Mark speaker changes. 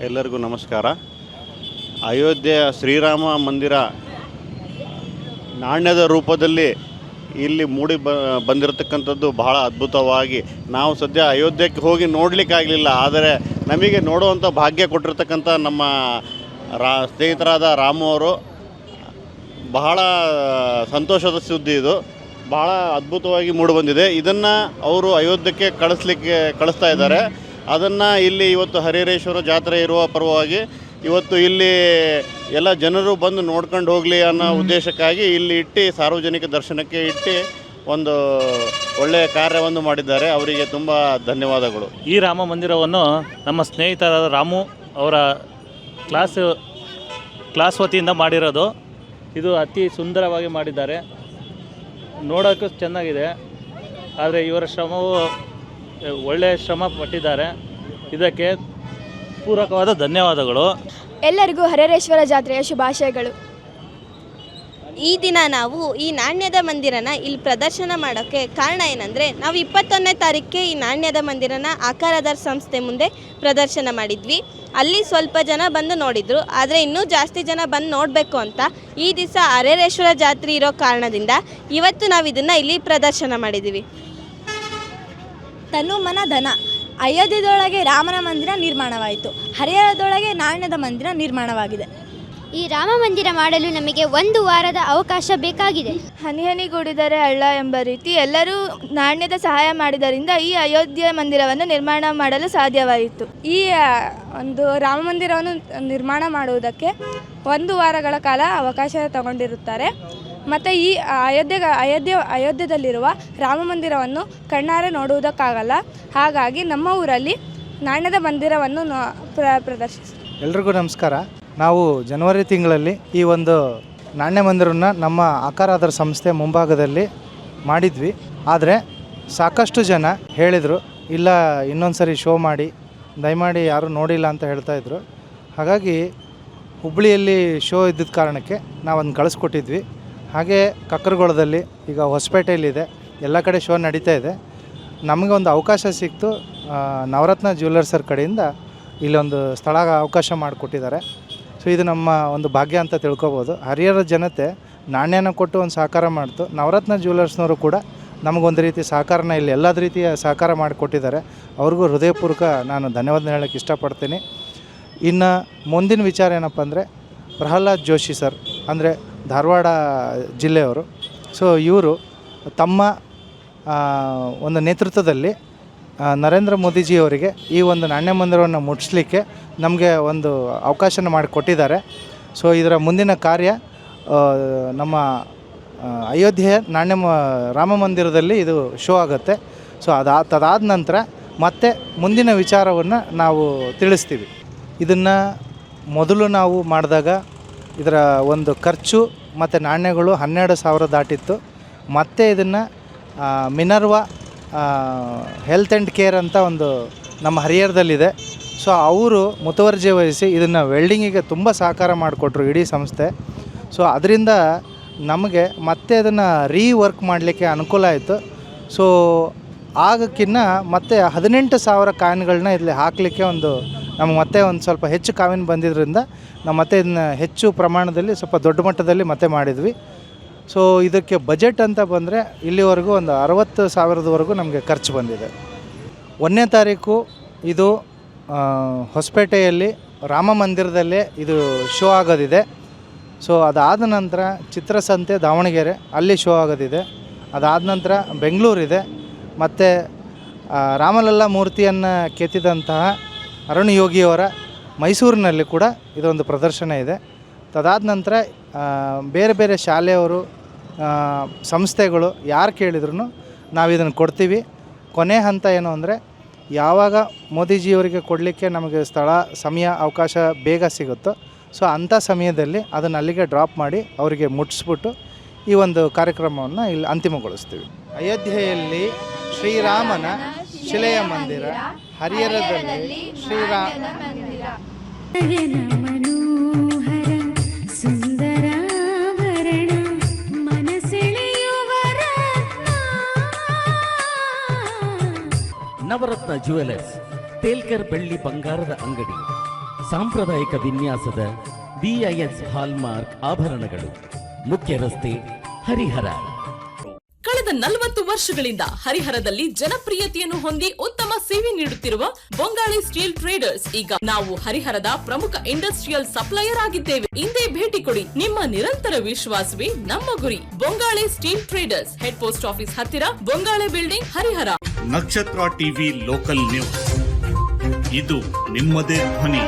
Speaker 1: ಎಲ್ಲರಿಗೂ ನಮಸ್ಕಾರ. ಅಯೋಧ್ಯೆಯ ಶ್ರೀರಾಮ ಮಂದಿರ ನಾಣ್ಯದ ರೂಪದಲ್ಲಿ ಇಲ್ಲಿ ಮೂಡಿ ಬಂದಿರತಕ್ಕಂಥದ್ದು ಬಹಳ ಅದ್ಭುತವಾಗಿ, ನಾವು ಸದ್ಯ ಅಯೋಧ್ಯೆಗೆ ಹೋಗಿ ನೋಡಲಿಕ್ಕಾಗಲಿಲ್ಲ, ಆದರೆ ನಮಗೆ ನೋಡುವಂಥ ಭಾಗ್ಯ ಕೊಟ್ಟಿರ್ತಕ್ಕಂಥ ನಮ್ಮ ಸ್ನೇಹಿತರಾದ ರಾಮು ಅವರು ಬಹಳ ಸಂತೋಷದ ಸುದ್ದಿ. ಇದು ಬಹಳ ಅದ್ಭುತವಾಗಿ ಮೂಡಿಬಂದಿದೆ. ಇದನ್ನು ಅವರು ಅಯೋಧ್ಯೆಗೆ ಕಳಿಸ್ತಾ ಇದ್ದಾರೆ. ಅದನ್ನು ಇಲ್ಲಿ ಇವತ್ತು ಹರಿಹರೇಶ್ವರ ಜಾತ್ರೆ ಇರುವ ಪರವಾಗಿ ಇವತ್ತು ಇಲ್ಲಿ ಎಲ್ಲ ಜನರು ಬಂದು ನೋಡ್ಕೊಂಡು ಹೋಗಲಿ ಅನ್ನೋ ಉದ್ದೇಶಕ್ಕಾಗಿ ಇಲ್ಲಿ ಇಟ್ಟು ಸಾರ್ವಜನಿಕ ದರ್ಶನಕ್ಕೆ ಇಟ್ಟು ಒಂದು ಒಳ್ಳೆಯ ಕಾರ್ಯವನ್ನು ಮಾಡಿದ್ದಾರೆ. ಅವರಿಗೆ ತುಂಬ ಧನ್ಯವಾದಗಳು.
Speaker 2: ಈ ರಾಮ ಮಂದಿರವನ್ನು ನಮ್ಮ ಸ್ನೇಹಿತರಾದ ರಾಮು ಅವರ ಕ್ಲಾಸ್ ವತಿಯಿಂದ ಮಾಡಿರೋದು. ಇದು ಅತಿ ಸುಂದರವಾಗಿ ಮಾಡಿದ್ದಾರೆ, ನೋಡೋಕ್ಕೂ ಚೆನ್ನಾಗಿದೆ. ಆದರೆ ಇವರ ಶ್ರಮವು ಒಳ್ಳೆಯ ಶ್ರಮ ಪಟ್ಟಿದ್ದಾರೆ. ಇದಕ್ಕೆ ಪೂರಕವಾದ ಧನ್ಯವಾದಗಳು.
Speaker 3: ಎಲ್ಲರಿಗೂ ಹರಿಹರೇಶ್ವರ ಜಾತ್ರೆಯ ಶುಭಾಶಯಗಳು.
Speaker 4: ಈ ದಿನ ನಾವು ಈ ನಾಣ್ಯದ ಮಂದಿರನ ಇಲ್ಲಿ ಪ್ರದರ್ಶನ ಮಾಡೋಕ್ಕೆ ಕಾರಣ ಏನಂದರೆ, ನಾವು 21ನೇ ತಾರೀಕಿಗೆ ಈ ನಾಣ್ಯದ ಮಂದಿರನ ಆಕಾರಧಾರ್ ಸಂಸ್ಥೆ ಮುಂದೆ ಪ್ರದರ್ಶನ ಮಾಡಿದ್ವಿ. ಅಲ್ಲಿ ಸ್ವಲ್ಪ ಜನ ಬಂದು ನೋಡಿದರು, ಆದರೆ ಇನ್ನೂ ಜಾಸ್ತಿ ಜನ ಬಂದು ನೋಡಬೇಕು ಅಂತ ಈ ದಿವಸ ಹರಿಹರೇಶ್ವರ ಜಾತ್ರೆ ಇರೋ ಕಾರಣದಿಂದ ಇವತ್ತು ನಾವು ಇದನ್ನು ಇಲ್ಲಿ ಪ್ರದರ್ಶನ ಮಾಡಿದ್ದೀವಿ.
Speaker 3: ತನು ಮನ ಧನ. ಅಯೋಧ್ಯೆಯೊಳಗೆ ರಾಮನ ಮಂದಿರ ನಿರ್ಮಾಣವಾಯಿತು, ಹರಿಹರದೊಳಗೆ ನಾಣ್ಯದ ಮಂದಿರ ನಿರ್ಮಾಣವಾಗಿದೆ.
Speaker 5: ಈ ರಾಮ ಮಂದಿರ ಮಾಡಲು ನಮಗೆ 1 ವಾರದ ಅವಕಾಶ ಬೇಕಾಗಿದೆ.
Speaker 3: ಹನಿ ಹನಿಗೂಡಿದರೆ ಹಳ್ಳ ಎಂಬ ರೀತಿ ಎಲ್ಲರೂ ನಾಣ್ಯದ ಸಹಾಯ ಮಾಡಿದ್ದರಿಂದ ಈ ಅಯೋಧ್ಯೆ ಮಂದಿರವನ್ನು ನಿರ್ಮಾಣ ಮಾಡಲು ಸಾಧ್ಯವಾಯಿತು.
Speaker 6: ಈ ಒಂದು ರಾಮ ಮಂದಿರವನ್ನು ನಿರ್ಮಾಣ ಮಾಡುವುದಕ್ಕೆ 1 ವಾರಗಳ ಕಾಲ ಅವಕಾಶ ತಗೊಂಡಿರುತ್ತಾರೆ. ಮತ್ತು ಈ ಅಯೋಧ್ಯೆಯಲ್ಲಿರುವ ರಾಮ ಮಂದಿರವನ್ನು ಕಣ್ಣಾರೆ ನೋಡುವುದಕ್ಕಾಗಲ್ಲ. ಹಾಗಾಗಿ ನಮ್ಮ ಊರಲ್ಲಿ ನಾಣ್ಯದ ಮಂದಿರವನ್ನು ಪ್ರದರ್ಶಿಸ್ತೀವಿ.
Speaker 7: ಎಲ್ರಿಗೂ ನಮಸ್ಕಾರ. ನಾವು ಜನವರಿ ತಿಂಗಳಲ್ಲಿ ಈ ಒಂದು ನಾಣ್ಯ ಮಂದಿರವನ್ನು ನಮ್ಮ ಆಕಾರಾಧಾರ್ ಸಂಸ್ಥೆ ಮುಂಭಾಗದಲ್ಲಿ ಮಾಡಿದ್ವಿ. ಆದರೆ ಸಾಕಷ್ಟು ಜನ ಹೇಳಿದರು, ಇಲ್ಲ ಇನ್ನೊಂದು ಸರಿ ಶೋ ಮಾಡಿ, ದಯಮಾಡಿ ಯಾರೂ ನೋಡಿಲ್ಲ ಅಂತ ಹೇಳ್ತಾಯಿದ್ರು. ಹಾಗಾಗಿ ಹುಬ್ಬಳ್ಳಿಯಲ್ಲಿ ಶೋ ಇದ್ದಿದ್ದ ಕಾರಣಕ್ಕೆ ನಾವು ಅದನ್ನು ಕಳಿಸ್ಕೊಟ್ಟಿದ್ವಿ. ಹಾಗೆ ಕಕ್ಕರಗೊಳದಲ್ಲಿ, ಈಗ ಹೊಸಪೇಟೆಯಲ್ಲಿದೆ, ಎಲ್ಲ ಕಡೆ ಶೋ ನಡೀತಾ ಇದೆ. ನಮಗೆ ಒಂದು ಅವಕಾಶ ಸಿಕ್ತು, ನವರತ್ನ ಜ್ಯುವೆಲ್ಲರ್ಸರ ಕಡೆಯಿಂದ ಇಲ್ಲೊಂದು ಸ್ಥಳ ಅವಕಾಶ ಮಾಡಿಕೊಟ್ಟಿದ್ದಾರೆ. ಸೊ ಇದು ನಮ್ಮ ಒಂದು ಭಾಗ್ಯ ಅಂತ ತಿಳ್ಕೊಬೋದು. ಹರಿಹರ ಜನತೆ ನಾಣ್ಯನ ಕೊಟ್ಟು ಒಂದು ಸಹಕಾರ ಮಾಡ್ತು. ನವರತ್ನ ಜ್ಯುವೆಲ್ಲರ್ಸ್ನವರು ಕೂಡ ನಮಗೊಂದು ರೀತಿ ಸಹಕಾರನ ಇಲ್ಲಿ ಎಲ್ಲ ರೀತಿಯ ಸಹಕಾರ ಮಾಡಿಕೊಟ್ಟಿದ್ದಾರೆ. ಅವ್ರಿಗೂ ಹೃದಯಪೂರ್ವಕ ನಾನು ಧನ್ಯವಾದ ಹೇಳೋಕ್ಕೆ ಇಷ್ಟಪಡ್ತೀನಿ. ಇನ್ನು ಮುಂದಿನ ವಿಚಾರ ಏನಪ್ಪ ಅಂದರೆ, ಪ್ರಹ್ಲಾದ್ ಜೋಶಿ ಸರ್ ಅಂದರೆ ಧಾರವಾಡ ಜಿಲ್ಲೆಯವರು. ಸೊ ಇವರು ತಮ್ಮ ಒಂದು ನೇತೃತ್ವದಲ್ಲಿ ನರೇಂದ್ರ ಮೋದಿಜಿಯವರಿಗೆ ಈ ಒಂದು ನಾಣ್ಯ ಮಂದಿರವನ್ನು ಮುಟ್ಟಿಸ್ಲಿಕ್ಕೆ ನಮಗೆ ಒಂದು ಅವಕಾಶನ ಮಾಡಿಕೊಟ್ಟಿದ್ದಾರೆ. ಸೊ ಇದರ ಮುಂದಿನ ಕಾರ್ಯ ನಮ್ಮ ಅಯೋಧ್ಯೆಯ ರಾಮ ಮಂದಿರದಲ್ಲಿ ಇದು ಶೋ ಆಗುತ್ತೆ. ಸೊ ಅದಾದ ನಂತರ ಮತ್ತೆ ಮುಂದಿನ ವಿಚಾರವನ್ನು ನಾವು ತಿಳಿಸ್ತೀವಿ. ಇದನ್ನು ಮೊದಲು ನಾವು ಮಾಡಿದಾಗ ಇದರ ಒಂದು ಖರ್ಚು ಮತ್ತು ನಾಣ್ಯಗಳು 12,000 ದಾಟಿತ್ತು. ಮತ್ತು ಇದನ್ನು ಮಿನರ್ವಾ ಹೆಲ್ತ್ ಆ್ಯಂಡ್ ಕೇರ್ ಅಂತ ಒಂದು ನಮ್ಮ ಹರಿಹರದಲ್ಲಿದೆ. ಸೊ ಅವರು ಮುತುವರ್ಜಿ ವಹಿಸಿ ಇದನ್ನು ವೆಲ್ಡಿಂಗಿಗೆ ತುಂಬ ಸಹಕಾರ ಮಾಡಿಕೊಟ್ರು ಇಡೀ ಸಂಸ್ಥೆ. ಸೊ ಅದರಿಂದ ನಮಗೆ ಮತ್ತೆ ಅದನ್ನು ರೀವರ್ಕ್ ಮಾಡಲಿಕ್ಕೆ ಅನುಕೂಲ ಆಯಿತು. ಸೊ ಆಗಕ್ಕಿನ್ನ ಮತ್ತೆ 18,000 ಕಾಯಿನ್ಗಳನ್ನ ಇಲ್ಲಿ ಹಾಕಲಿಕ್ಕೆ ನಮಗೆ ಮತ್ತೆ ಒಂದು ಸ್ವಲ್ಪ ಹೆಚ್ಚು ಕಾಯಿನ್ ಬಂದಿದ್ದರಿಂದ ನಾವು ಮತ್ತೆ ಇದನ್ನ ಹೆಚ್ಚು ಪ್ರಮಾಣದಲ್ಲಿ ಸ್ವಲ್ಪ ದೊಡ್ಡ ಮಟ್ಟದಲ್ಲಿ ಮತ್ತೆ ಮಾಡಿದ್ವಿ. ಸೊ ಇದಕ್ಕೆ ಬಜೆಟ್ ಅಂತ ಬಂದರೆ ಇಲ್ಲಿವರೆಗೂ ಒಂದು 60,000ವರೆಗೂ ನಮಗೆ ಖರ್ಚು ಬಂದಿದೆ. 1ನೇ ತಾರೀಕು ಇದು ಹೊಸಪೇಟೆಯಲ್ಲಿ ರಾಮ ಮಂದಿರದಲ್ಲೇ ಇದು ಶೋ ಆಗೋದಿದೆ. ಸೊ ಅದಾದ ನಂತರ ಚಿತ್ರಸಂತೆ ದಾವಣಗೆರೆ ಅಲ್ಲಿ ಶೋ ಆಗೋದಿದೆ. ಅದಾದ ನಂತರ ಬೆಂಗಳೂರಿದೆ. ಮತ್ತು ರಾಮಲಲ್ಲಾ ಮೂರ್ತಿಯನ್ನು ಕೆತ್ತಿದಂತಹ ಅರುಣ್ ಯೋಗಿಯವರ ಮೈಸೂರಿನಲ್ಲಿ ಕೂಡ ಇದೊಂದು ಪ್ರದರ್ಶನ ಇದೆ. ತದಾದ ನಂತರ ಬೇರೆ ಬೇರೆ ಶಾಲೆಯವರು ಸಂಸ್ಥೆಗಳು ಯಾರು ಕೇಳಿದ್ರು ನಾವು ಇದನ್ನು ಕೊಡ್ತೀವಿ. ಕೊನೆ ಹಂತ ಏನು ಅಂದರೆ ಯಾವಾಗ ಮೋದಿಜಿಯವರಿಗೆ ಕೊಡಲಿಕ್ಕೆ ನಮಗೆ ಸ್ಥಳ ಸಮಯ ಅವಕಾಶ ಬೇಗ ಸಿಗುತ್ತೋ ಸೊ ಅಂಥ ಸಮಯದಲ್ಲಿ ಅದನ್ನು ಅಲ್ಲಿಗೆ ಡ್ರಾಪ್ ಮಾಡಿ ಅವರಿಗೆ ಮುಟ್ಟಿಸ್ಬಿಟ್ಟು ಈ ಒಂದು ಕಾರ್ಯಕ್ರಮವನ್ನು ಇಲ್ಲಿ ಅಂತಿಮಗೊಳಿಸ್ತೀವಿ. ಅಯೋಧ್ಯೆಯಲ್ಲಿ ಶ್ರೀರಾಮನ ಶಿಲೆಯ ಮಂದಿರ, ಹರಿಹರದಲ್ಲಿ
Speaker 8: ಮನೋಹರ ಸುಂದರಾಭರಣ ಮನಸೆಳೆಯುವ
Speaker 9: ನವರತ್ನ ಜ್ಯುವೆಲರ್ಸ್, ತೇಲ್ಕರ್ ಬೆಳ್ಳಿ ಬಂಗಾರದ ಅಂಗಡಿ, ಸಾಂಪ್ರದಾಯಿಕ ವಿನ್ಯಾಸದ BIS ಹಾಲ್ಮಾರ್ಕ್ ಆಭರಣಗಳು, ಮುಖ್ಯ ರಸ್ತೆ, ಹರಿಹರ.
Speaker 10: ಕಳೆದ 40 ವರ್ಷಗಳಿಂದ ಹರಿಹರದಲ್ಲಿ ಜನಪ್ರಿಯತೆಯನ್ನು ಹೊಂದಿ ಉತ್ತಮ ಸೇವೆ ನೀಡುತ್ತಿರುವ ಬೊಂಗಾಳಿ ಸ್ಟೀಲ್ ಟ್ರೇಡರ್ಸ್ ಈಗ ನಾವು ಹರಿಹರದ ಪ್ರಮುಖ ಇಂಡಸ್ಟ್ರಿಯಲ್ ಸಪ್ಲೈಯರ್ ಆಗಿದ್ದೇವೆ. ಇಂದೇ ಭೇಟಿ ಕೊಡಿ. ನಿಮ್ಮ ನಿರಂತರ ವಿಶ್ವಾಸವೇ ನಮ್ಮ ಗುರಿ. Bongali steel traders, head post office ಹತ್ತಿರ, ಬೊಂಗಾಳೆ ಬಿಲ್ಡಿಂಗ್, ಹರಿಹರ.
Speaker 11: ನಕ್ಷತ್ರ ಟಿವಿ ಲೋಕಲ್ ನ್ಯೂಸ್, ಇದು ನಿಮ್ಮದೇ ಧ್ವನಿ.